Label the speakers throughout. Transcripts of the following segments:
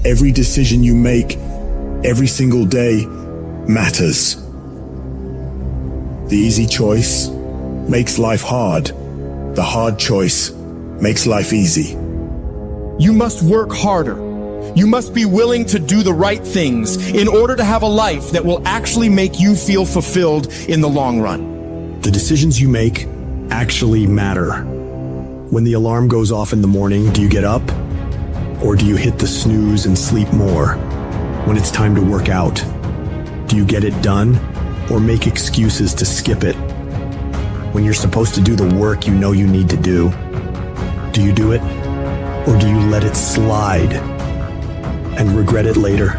Speaker 1: Every decision you make, every single day, matters. The easy choice makes life hard. The hard choice makes life easy.
Speaker 2: You must work harder. You must be willing to do the right things in order to have a life that will actually make you feel fulfilled in the long run.
Speaker 1: The decisions you make actually matter. When the alarm goes off in the morning, do you get up? Or do you hit the snooze and sleep more? When it's time to work out, do you get it done or make excuses to skip it? When you're supposed to do the work you know you need to do you do it? Or do you let it slide and regret it later?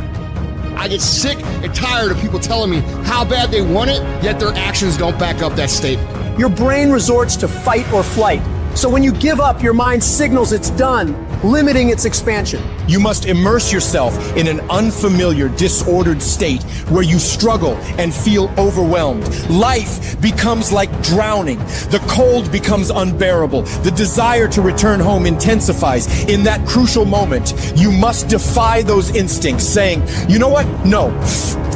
Speaker 3: I get sick and tired of people telling me how bad they want it, yet their actions don't back up that statement.
Speaker 4: Your brain resorts to fight or flight. So when you give up, your mind signals it's done, limiting its expansion.
Speaker 2: You must immerse yourself in an unfamiliar, disordered state where you struggle and feel overwhelmed. Life becomes like drowning. The cold becomes unbearable. The desire to return home intensifies. In that crucial moment, you must defy those instincts, saying, you know what? No,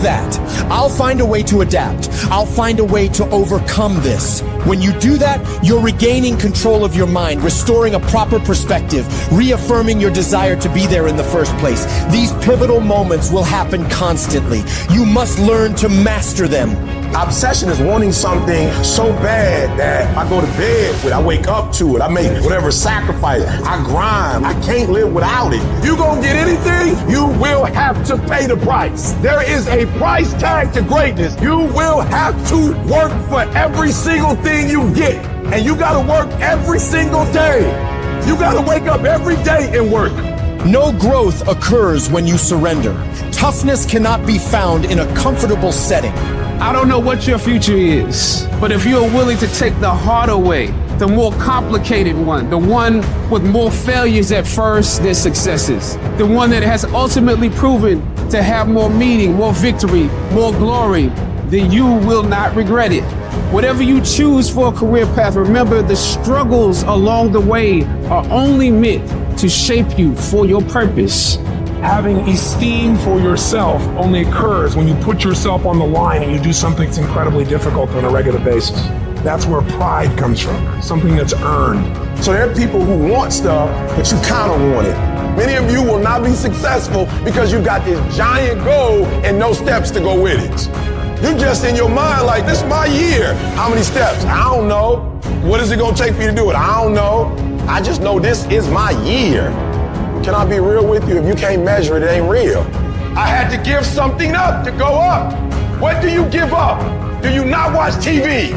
Speaker 2: that. I'll find a way to adapt. I'll find a way to overcome this. When you do that, you're regaining control of your mind, restoring a proper perspective, reaffirming your desire to be there in the first place. These pivotal moments will happen constantly. You must learn to master them.
Speaker 5: Obsession is wanting something so bad that I go to bed with it, I wake up to it, I make whatever sacrifice, I grind, I can't live without it. If you gonna get anything, you will have to pay the price. There is a price tag to greatness. You will have to work for every single thing you get. And you gotta work every single day. You gotta wake up every day and work.
Speaker 2: No growth occurs when you surrender. Toughness cannot be found in a comfortable setting.
Speaker 6: I don't know what your future is, but if you're willing to take the harder way, the more complicated one, the one with more failures at first than successes, the one that has ultimately proven to have more meaning, more victory, more glory, then you will not regret it. Whatever you choose for a career path, remember the struggles along the way are only meant to shape you for your purpose.
Speaker 7: Having esteem for yourself only occurs when you put yourself on the line and you do something that's incredibly difficult on a regular basis. That's where pride comes from, something that's earned.
Speaker 5: So there are people who want stuff, but you kind of want it. Many of you will not be successful because you got this giant goal and no steps to go with it. You're just in your mind like, this is my year. How many steps? I don't know. What is it gonna take for you to do it? I don't know. I just know this is my year. Can I be real with you? If you can't measure it, it ain't real. I had to give something up to go up. What do you give up? Do you not watch TV?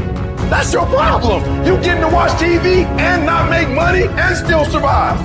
Speaker 5: That's your problem. You getting to watch TV and not make money and still survive.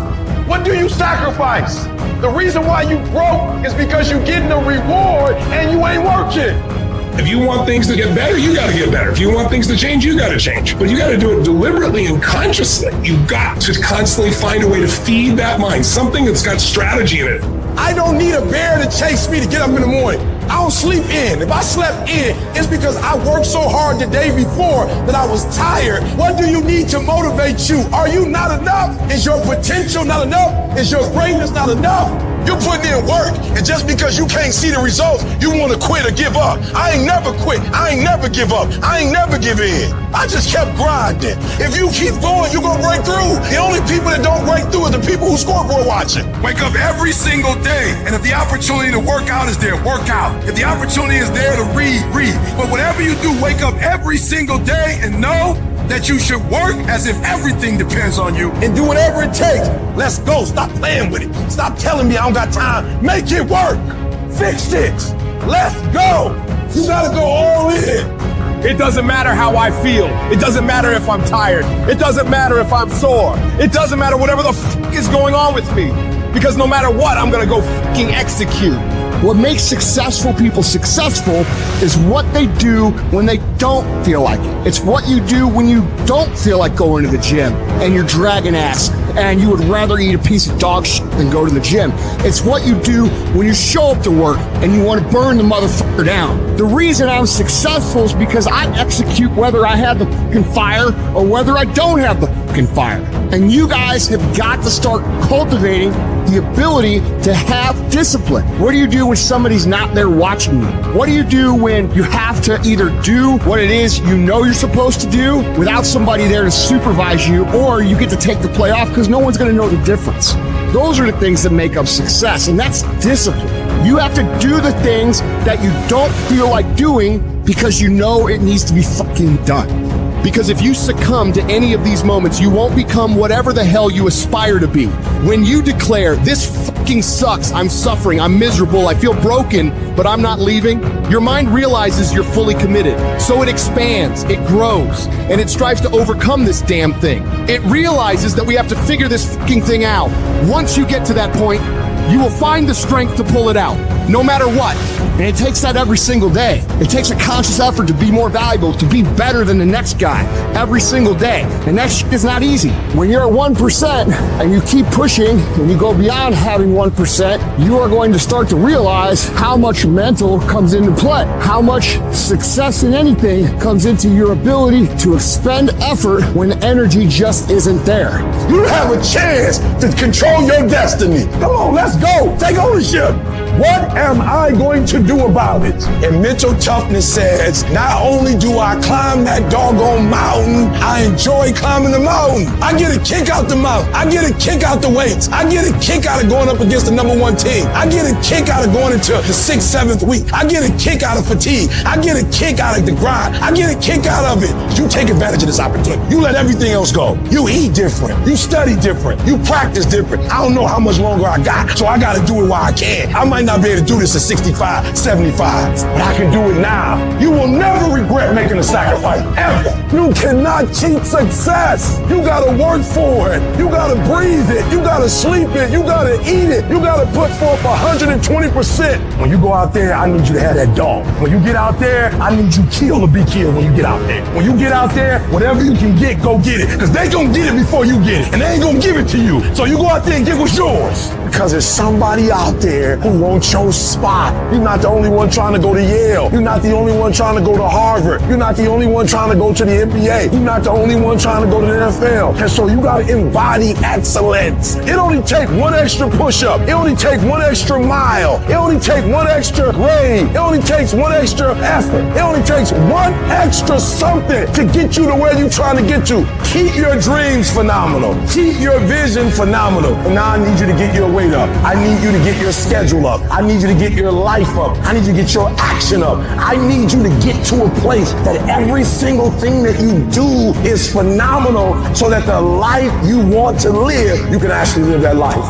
Speaker 5: What do you sacrifice? The reason why you broke is because you getting a reward and you ain't working.
Speaker 7: If you want things to get better, you gotta get better. If you want things to change, you gotta change. But you gotta do it deliberately and consciously. You've got to constantly find a way to feed that mind, something that's got strategy in it.
Speaker 5: I don't need a bear to chase me to get up in the morning. I don't sleep in. If I slept in, it's because I worked so hard the day before that I was tired. What do you need to motivate you? Are you not enough? Is your potential not enough? Is your greatness not enough? You're putting in work, and just because you can't see the results, you want to quit or give up. I ain't never quit. I ain't never give up. I ain't never give in. I just kept grinding. If you keep going, you're going to break through. The only people that don't break through are the people who scoreboard watching. Wake up every single day, and if the opportunity to work out is there, work out. If the opportunity is there to read, read. But whatever you do, wake up every single day and know that you should work as if everything depends on you and do whatever it takes. Let's go. Stop playing with it. Stop telling me I don't got time. Make it work. Fix it. Let's go. You gotta go all in.
Speaker 2: It doesn't matter how I feel. It doesn't matter if I'm tired. It doesn't matter if I'm sore. It doesn't matter whatever the is going on with me. Because no matter what, I'm gonna go execute.
Speaker 3: What makes successful people successful is what they do when they don't feel like it. It's what you do when you don't feel like going to the gym and you're dragging ass and you would rather eat a piece of dog shit than go to the gym. It's what you do when you show up to work and you want to burn the motherfucker down. The reason I'm successful is because I execute whether I have the fucking fire or whether I don't have the fucking fire. And you guys have got to start cultivating the ability to have discipline. What do you do when somebody's not there watching you? What do you do when you have to either do what it is you know you're supposed to do without somebody there to supervise you, or you get to take the play off because no one's going to know the difference? Those are the things that make up success, and that's discipline. You have to do the things that you don't feel like doing because you know it needs to be fucking done.
Speaker 2: Because if you succumb to any of these moments, you won't become whatever the hell you aspire to be. When you declare, this fucking sucks, I'm suffering, I'm miserable, I feel broken, but I'm not leaving, your mind realizes you're fully committed. So it expands, it grows, and it strives to overcome this damn thing. It realizes that we have to figure this fucking thing out. Once you get to that point, you will find the strength to pull it out, no matter what.
Speaker 3: And it takes that every single day. It takes a conscious effort to be more valuable, to be better than the next guy every single day. And that shit is not easy. When you're at 1% and you keep pushing and you go beyond having 1%, you are going to start to realize how much mental comes into play, how much success in anything comes into your ability to expend effort when energy just isn't there.
Speaker 5: You have a chance to control your destiny. Come on, let's go. Take ownership. What am I going to do about it? And mental toughness says, not only do I climb that doggone mountain, I enjoy climbing the mountain. I get a kick out the mountain. I get a kick out the weights. I get a kick out of going up against the number one team. I get a kick out of going into the 6th, 7th week. I get a kick out of fatigue. I get a kick out of the grind. I get a kick out of it. You take advantage of this opportunity. You let everything else go. You eat different. You study different. You practice different. I don't know how much longer I got, so I got to do it while I can. I might not be able to do this at 65, 75, but I can do it now. You will never regret making a sacrifice, ever. You cannot cheat success. You gotta work for it. You gotta breathe it. You gotta sleep it. You gotta eat it. You gotta put forth 120%. When you go out there, I need you to have that dog. When you get out there, I need you kill to be killed when you get out there. When you get out there, whatever you can get, go get it. Because they gonna get it before you get it. And they ain't gonna give it to you. So you go out there and get what's yours. Because there's somebody out there who wants your spot. You're not the only one trying to go to Yale. You're not the only one trying to go to Harvard. You're not the only one trying to go to the NBA. You're not the only one trying to go to the NFL. And so you gotta embody excellence. It only take one extra push-up. It only take one extra mile. It only take one extra grade. It only takes one extra effort. It only takes one extra something to get you to where you're trying to get to. Keep your dreams phenomenal. Keep your vision phenomenal. And now I need you to get your weight up. I need you to get your schedule up. I need you to get your life up. I need you to get your action up. I need you to get to a place that every single thing that you do is phenomenal so that the life you want to live, you can actually live that life.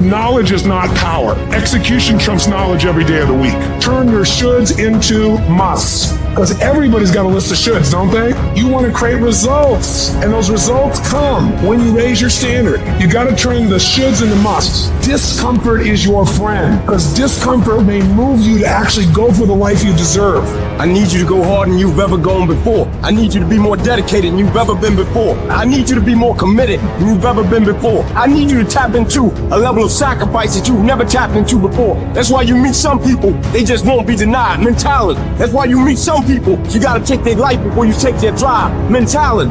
Speaker 7: Knowledge is not power. Execution trumps knowledge every day of the week. Turn your shoulds into musts. Because everybody's got a list of shoulds, don't they? You want to create results. And those results come when you raise your standard. You got to turn the shoulds into musts. Discomfort is your friend. Because discomfort may move you to actually go for the life you deserve.
Speaker 8: I need you to go harder than you've ever gone before. I need you to be more dedicated than you've ever been before. I need you to be more committed than you've ever been before. I need you to tap into a level of sacrifice that you've never tapped into before. That's why you meet some people, they just won't be denied mentality. That's why you meet some people, you gotta take their life before you take their drive mentality.